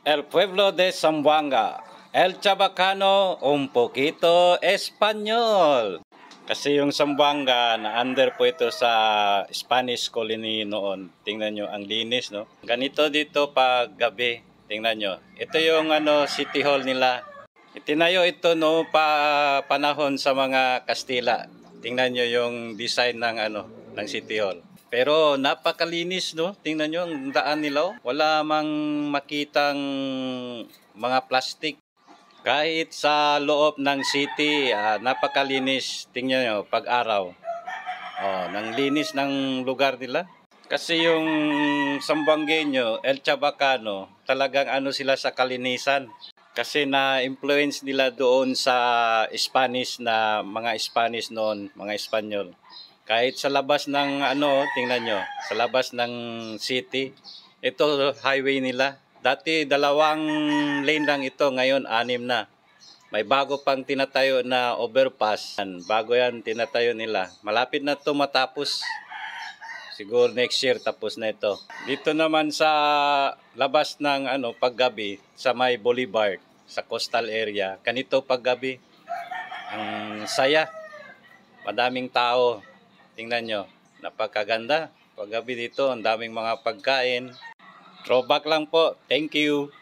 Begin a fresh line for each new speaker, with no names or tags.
El pueblo de Zamboanga, El Chabacano, un poquito español. Kasi yung Zamboanga, na under po ito sa Spanish colony noon. Tingnan nyo, ang linis, no? Ganito dito pag gabi. Tingnan nyo. Ito yung city hall nila. Itinayo ito no panahon sa mga Kastila. Tingnan nyo yung design ng ng city hall. Pero napakalinis, no? Tingnan nyo ang daan nila. Wala mang makitang mga plastic. Kahit sa loob ng city, napakalinis. Tingnan nyo, pag-araw. Oh, nang linis ng lugar nila. Kasi yung Sambuangueño, El Chabacano, talagang sila sa kalinisan. Kasi na-influence nila doon sa Spanish na mga Spanish noon, mga Espanyol. Kahit sa labas ng tingnan nyo, sa labas ng city, ito highway nila. Dati 2 lane lang ito, ngayon 6 na. May bago pang tinatayo na overpass. Bago yan tinatayo nila. Malapit na ito matapos. Siguro next year tapos na ito. Dito naman sa labas ng paggabi sa may Boulevard sa coastal area. Ganito paggabi. Ang saya. Madaming tao. Tingnan nyo. Napakaganda. Paggabi dito, ang daming mga pagkain. Throwback lang po. Thank you.